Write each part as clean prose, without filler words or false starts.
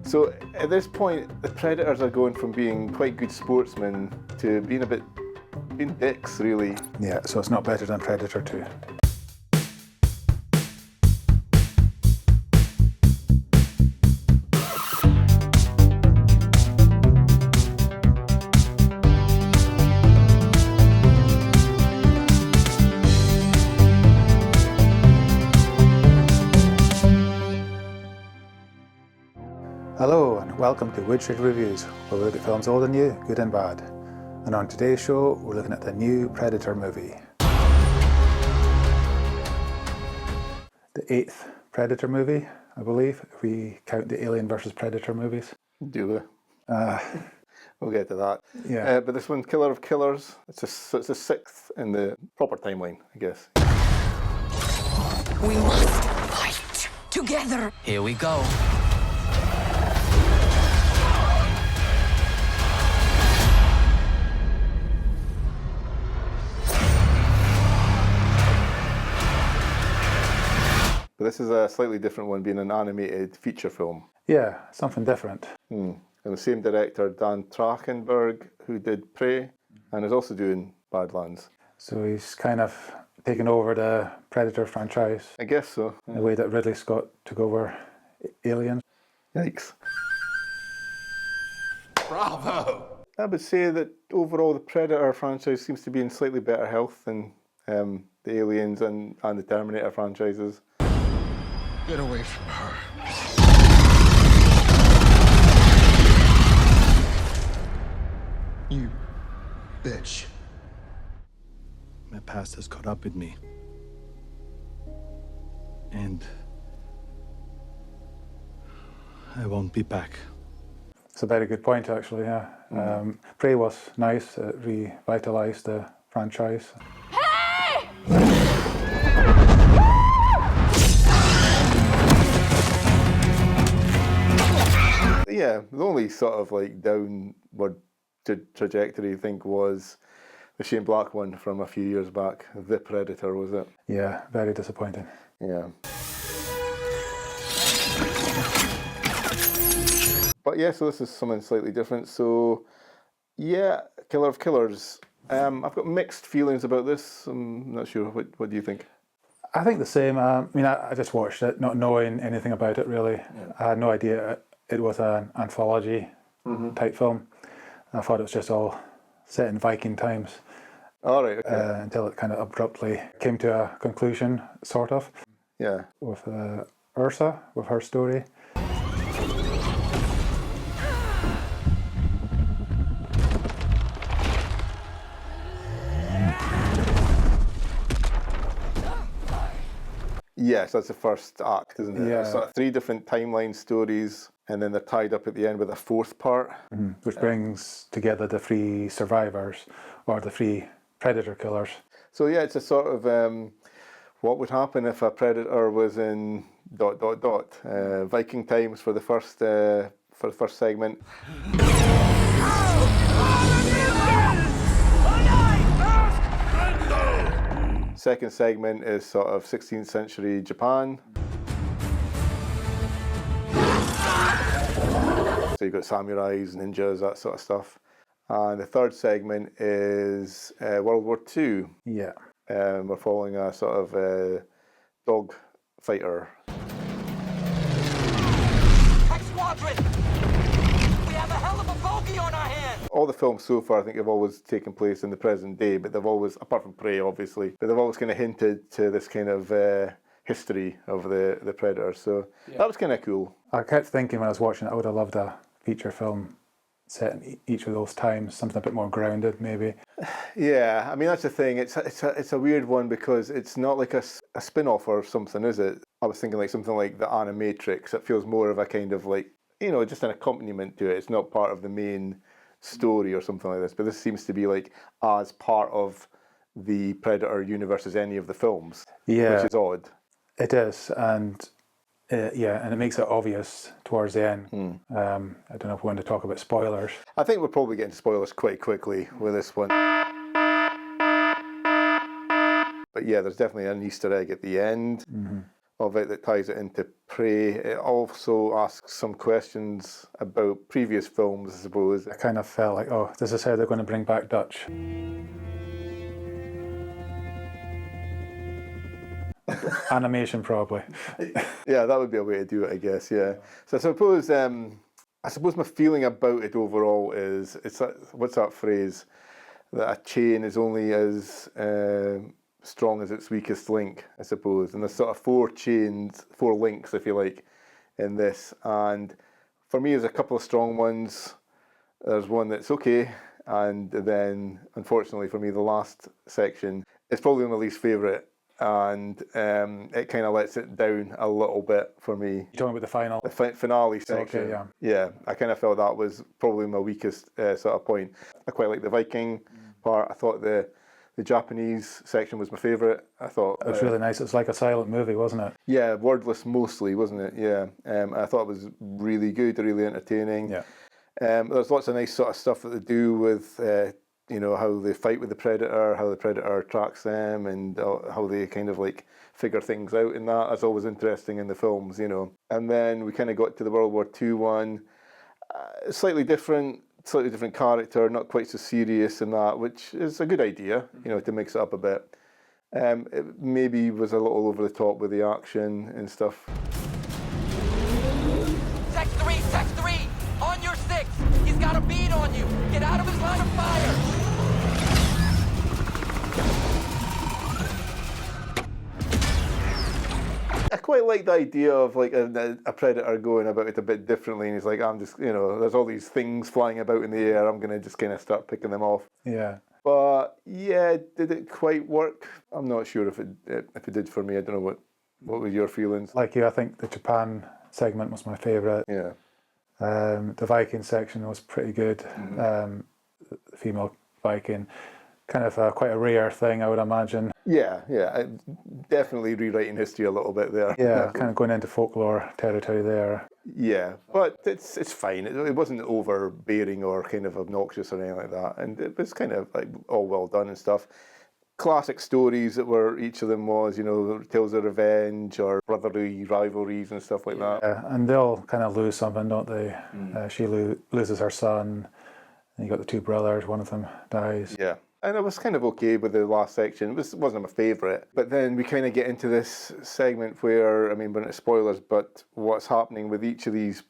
So at this point, the predators are going from being quite good sportsmen to being dicks, really. Yeah, so it's not better than Predator 2. Hello and welcome to Woodshed Reviews, where we look at films old and new, good and bad. And on today's show, we're looking at the new Predator movie. The 8th Predator movie, I believe, if we count the Alien vs Predator movies. Do we? We'll get to that. Yeah. But this one, Killer of Killers, it's a 6th in the proper timeline, I guess. We must fight together. Here we go. But this is a slightly different one, being an animated feature film. Yeah, something different. And the same director, Dan Trachtenberg, who did Prey, and is also doing Badlands. So he's kind of taken over the Predator franchise I guess so. in the way that Ridley Scott took over Alien. Yikes. Bravo! I would say that overall the Predator franchise seems to be in slightly better health than the Aliens and the Terminator franchises. Get away from her. You bitch. My past has caught up with me. And I won't be back. It's a very good point, actually, yeah. Prey was nice, it revitalised the franchise. Yeah, the only sort of like downward trajectory I think was the Shane Black one from a few years back. The Predator, was it? Yeah, very disappointing. Yeah. But yeah, so this is something slightly different. So yeah, Killer of Killers. I've got mixed feelings about this. I'm not sure. What do you think? I think the same. I just watched it, not knowing anything about it really. Yeah. I had no idea it was an anthology type film. I thought it was just all set in Viking times. All right. Okay. Until it kind of abruptly came to a conclusion, sort of. Yeah. With Ursa, with her story. Yes, that's the first act, isn't it? Yeah. It's sort of 3 different timeline stories, and then they're tied up at the end with a 4th part. Which brings together the 3 survivors, or the 3 predator killers. So yeah, it's a sort of what would happen if a predator was in ... Viking times for the first segment. Second segment is sort of 16th century Japan. So you've got samurais, ninjas, that sort of stuff. And the third segment is World War II. Yeah. We're following a sort of dog fighter. Squadron! We have a hell of a bogey on our hands! All the films so far, I think, have always taken place in the present day, but they've always, apart from Prey, obviously, but they've always kind of hinted to this kind of history of the Predator. So that was kind of cool. I kept thinking when I was watching it, I would have loved a feature film set in each of those times, something a bit more grounded, maybe. Yeah, I mean, that's the thing. It's a weird one because it's not like a spin-off or something, is it? I was thinking like something like The Animatrix. It feels more of a kind of like, just an accompaniment to it. It's not part of the main story or something like this, but this seems to be like as part of the Predator universe as any of the films, Yeah, which is odd. It is, and and it makes it obvious towards the end. I don't know if we want to talk about spoilers. I think we're probably getting spoilers quite quickly with this one. But yeah, there's definitely an Easter egg at the end. of it that ties it into Prey. It also asks some questions about previous films, I suppose. I kind of felt like, oh, this is how they're going to bring back Dutch. Animation, probably. Yeah, that would be a way to do it, I guess. Yeah. So I suppose my feeling about it overall is what's that phrase? That a chain is only as strong as its weakest link, I suppose. And there's sort of four links, if you like, in this. And for me, there's a couple of strong ones. There's one that's okay. And then, unfortunately for me, the last section is probably my least favourite. And it kind of lets it down a little bit for me. You're talking about the final? The finale section. Okay, yeah. Yeah, I kind of felt that was probably my weakest sort of point. I quite like the Viking part. I thought the Japanese section was my favourite. I thought it was really nice. It was like a silent movie, wasn't it? Yeah, wordless mostly, wasn't it? Yeah, I thought it was really good, really entertaining. Yeah. There's lots of nice sort of stuff that they do with how they fight with the Predator, how the Predator tracks them, and how they kind of like figure things out in that. That's always interesting in the films, And then we kind of got to the World War II one, slightly different character, not quite so serious in that, which is a good idea, to mix it up a bit. It maybe was a little over the top with the action and stuff. Tech 3, on your 6. He's got a bead on you. Get out of his line of fire. I quite like the idea of like a Predator going about it a bit differently, and he's like, I'm just, there's all these things flying about in the air, I'm going to just kind of start picking them off. Yeah. But yeah, did it quite work? I'm not sure if it did for me. I don't know what were your feelings? Like you, I think the Japan segment was my favourite. Yeah. The Viking section was pretty good. The female Viking, kind of quite a rare thing, I would imagine. Yeah, definitely rewriting history a little bit there. Yeah, kind of going into folklore territory there. Yeah, but it's fine. It wasn't overbearing or kind of obnoxious or anything like that, and it was kind of like all well done and stuff. Classic stories that were each of them was, tales of revenge or brotherly rivalries and stuff like that. Yeah, and they all kind of lose something, don't they? She loses her son, and you got the two brothers. One of them dies. Yeah. And I was kind of okay with the last section. It wasn't my favourite. But then we kind of get into this segment where, we're not spoilers, but what's happening with each of these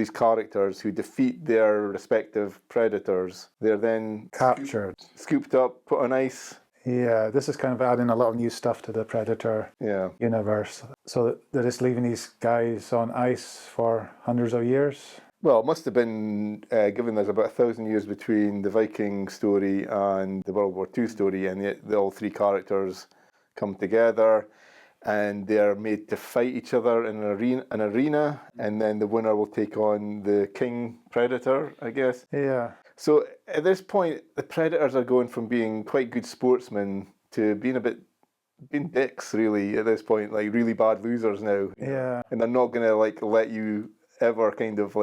characters who defeat their respective predators. They're then captured, scooped up, put on ice. Yeah, this is kind of adding a lot of new stuff to the Predator universe. So they're just leaving these guys on ice for hundreds of years. Well, it must have been, given there's about 1,000 years between the Viking story and the World War II story, and yet all three characters come together and they're made to fight each other in an arena, and then the winner will take on the king predator, I guess. Yeah. So at this point, the predators are going from being quite good sportsmen to being dicks, really, at this point, like really bad losers now. Yeah. And they're not going to let you ever kind of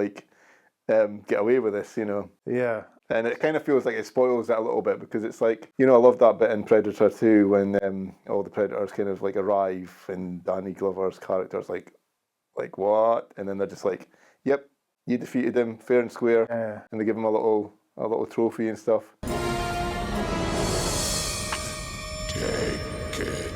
get away with this, Yeah. And it kind of feels like it spoils that a little bit, because it's like, I love that bit in Predator 2 when all the Predators kind of arrive and Danny Glover's character's like what? And then they're just like, yep, you defeated him fair and square. Yeah. And they give him a little trophy and stuff. Take it.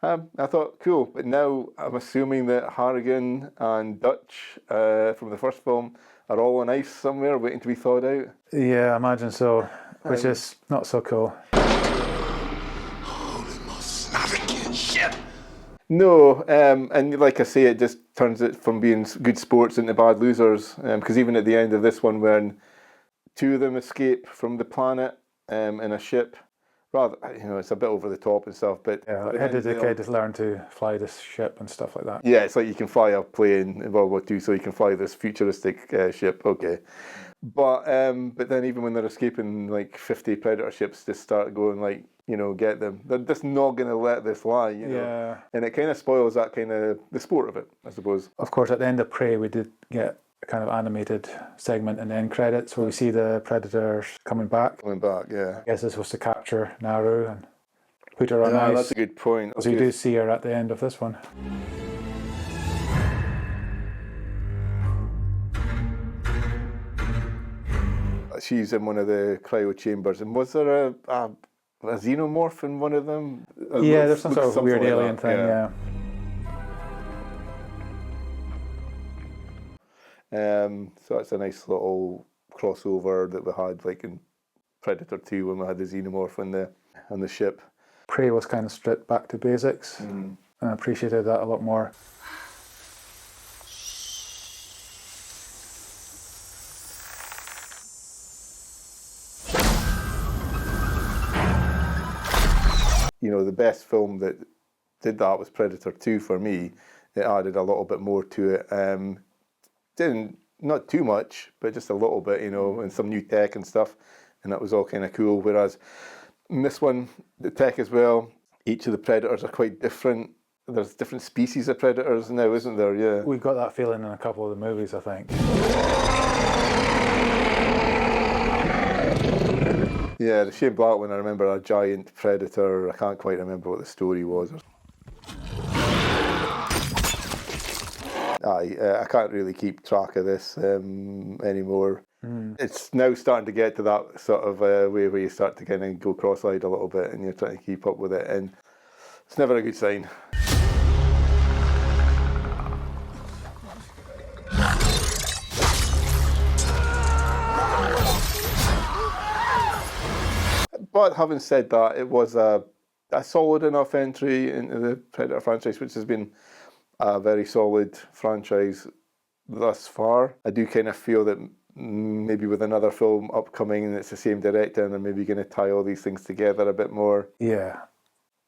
I thought, cool, but now I'm assuming that Harrigan and Dutch from the first film are all on ice somewhere waiting to be thawed out. Yeah, I imagine so, which is not so cool. Holy not again, shit! No, and like I say, it just turns it from being good sports into bad losers, because even at the end of this one, when two of them escape from the planet in a ship, rather, it's a bit over the top and stuff, but yeah, how did the kid just learn to fly this ship and stuff like that? Yeah, it's like you can fly a plane in World War II, so you can fly this futuristic ship. Okay, but then even when they're escaping, 50 Predator ships just start going get them. They're just not going to let this lie. Yeah, and it kind of spoils that kind of the sport of it, I suppose. Of course, at the end of Prey, we did get a kind of animated segment in the end credits where we see the Predators coming back. Yeah. I guess this was to capture Nauru, put her on Yeah, ice. that's a good point. So you do see her at the end of this one. She's in one of the cryo chambers, and was there a xenomorph in one of them? Yeah, there's some sort of Something weird like alien that, thing, yeah. So that's a nice little crossover that we had, like in Predator 2 when we had the xenomorph on the ship. Prey was kind of stripped back to basics, and I appreciated that a lot more. You know, the best film that did that was Predator 2 for me. It added a little bit more to it. Didn't, not too much, but just a little bit, you know, and some new tech and stuff. And that was all kind of cool. Whereas in this one, the tech as well, each of the Predators are quite different. There's different species of Predators now, isn't there? Yeah. We got that feeling in a couple of the movies, I think. Yeah, the Shane Black one, I remember a giant predator. I can't quite remember what the story was. I can't really keep track of this anymore. It's now starting to get to that sort of way where you start to kind of go cross-eyed a little bit and you're trying to keep up with it, and it's never a good sign. But having said that, it was a solid enough entry into the Predator franchise, which has been a very solid franchise thus far. I do kind of feel that maybe with another film upcoming and it's the same director and they're maybe going to tie all these things together a bit more. Yeah.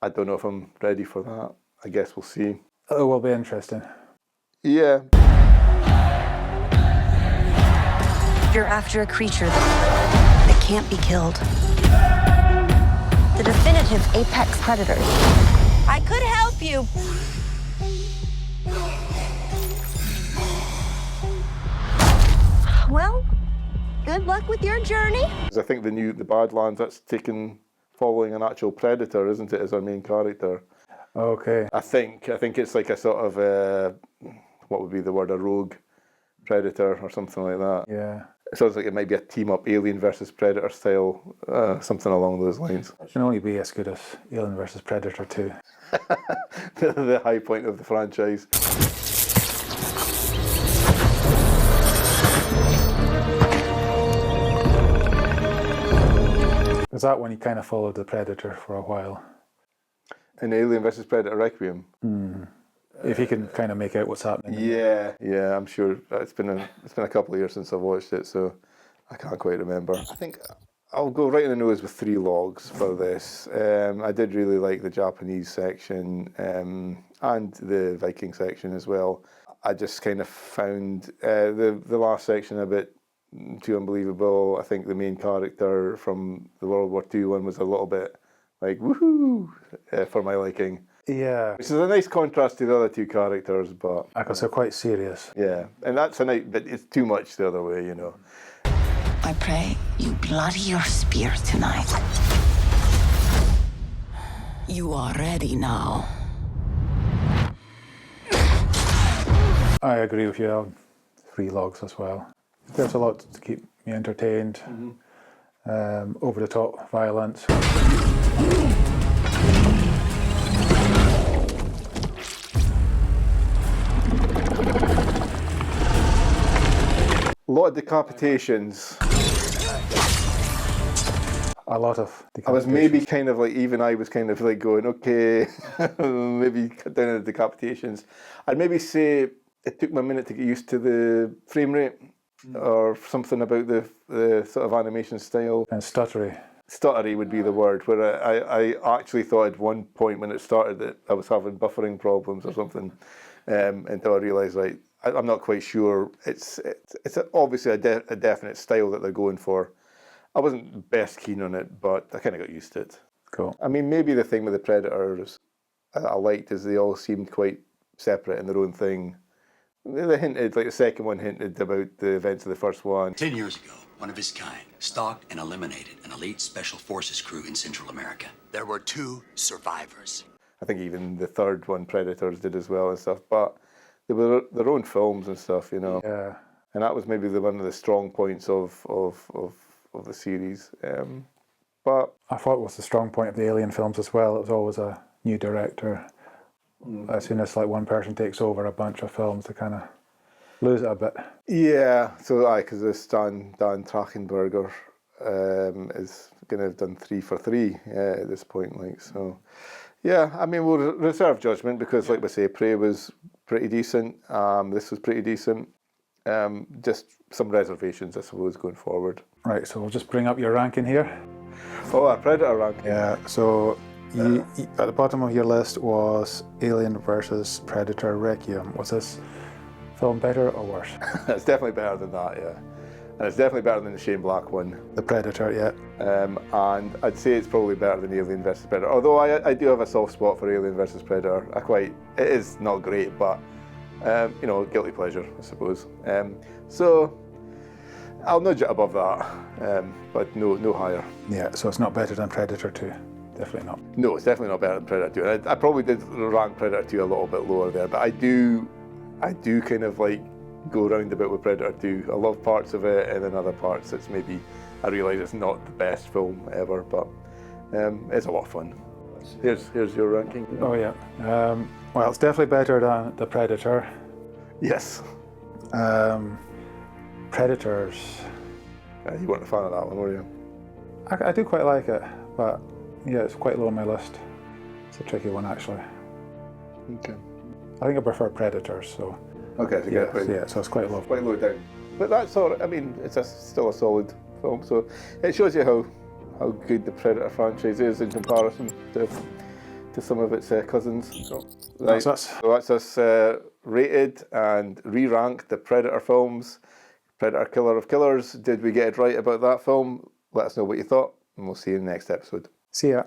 I don't know if I'm ready for that. I guess we'll see. It will be interesting. Yeah. You're after a creature that can't be killed. The definitive apex predator. I could help you. Well, good luck with your journey. I think the Badlands, that's taken following an actual predator, isn't it, as our main character? Okay. I think it's like a sort of what would be the word, a rogue predator or something like that. Yeah. It sounds like it might be a team-up Alien versus Predator style, something along those lines. It can only be as good as Alien versus Predator 2. The high point of the franchise. Was that when you kind of followed the Predator for a while? In Alien versus Predator Requiem. If you can kind of make out what's happening. Yeah, I'm sure. It's been a couple of years since I've watched it, so I can't quite remember. I think I'll go right in the nose with 3 logs for this. I did really like the Japanese section and the Viking section as well. I just kind of found the last section a bit too unbelievable. I think the main character from the World War II one was a little bit like woohoo for my liking. Yeah. Which is a nice contrast to the other 2 characters, but Because they're quite serious. yeah, and that's a nice, but it's too much the other way, you know. I pray you bloody your spear tonight. You are ready now. I agree with you. 3 logs as well. There's a lot to keep me entertained. Over the top violence. A lot of decapitations. A lot of I was maybe kind of like, even I was kind of like going, okay, maybe cut down on the decapitations. I'd maybe say it took me a minute to get used to the frame rate or something about the sort of animation style. And stuttery. Stuttery would be the word, where I actually thought at one point when it started that I was having buffering problems or something, until I realised, like, I'm not quite sure. It's obviously a definite style that they're going for. I wasn't best keen on it, but I kind of got used to it. Cool. I mean, maybe the thing with the Predators I liked is they all seemed quite separate in their own thing. They hinted, like the second one hinted about the events of the first one. 10 years ago, one of his kind, stalked and eliminated an elite special forces crew in Central America. There were 2 survivors. I think even the third one, Predators, did as well and stuff. But they were their own films and stuff, you know. Yeah. And that was maybe one of the strong points of the series. But I thought it was the strong point of the Alien films as well. It was always a new director. As soon as like one person takes over a bunch of films, they kind of lose it a bit. yeah, so because this Dan Trachtenberg is going to have done 3 for 3 at this point, like so. Yeah, I mean we'll reserve judgment because, like we say, Prey was pretty decent. This was pretty decent. Just some reservations, I suppose, going forward. Right, so we'll just bring up your ranking here. Oh, a Predator ranking. Yeah, so you, at the bottom of your list was Alien versus Predator Requiem. Was this film better or worse? It's definitely better than that, yeah. And it's definitely better than the Shane Black one. The Predator, yeah. And I'd say it's probably better than Alien versus Predator. Although I do have a soft spot for Alien versus Predator. It is not great, but you know, guilty pleasure, I suppose. So I'll nudge it above that, but no higher. Yeah, so it's not better than Predator 2. Definitely not. No, it's definitely not better than Predator 2. And I probably did rank Predator 2 a little bit lower there, but I do kind of like go round a bit with Predator 2. I love parts of it, and then other parts it's maybe I realise it's not the best film ever, but it's a lot of fun. Here's your ranking. Oh yeah. Well, it's definitely better than The Predator. Yes. Predators. You weren't a fan of that one, were you? I do quite like it, but yeah, it's quite low on my list. It's a tricky one, actually. Okay. I think I prefer Predators, so Okay, so yeah, so it's quite low. quite low down. But that's sort of, I mean, it's still a solid film, so it shows you how good the Predator franchise is in comparison to some of its cousins. So, right. That's us. So that's us rated and re-ranked the Predator films. Predator Killer of Killers. Did we get it right about that film? Let us know what you thought, and we'll see you in the next episode. See ya.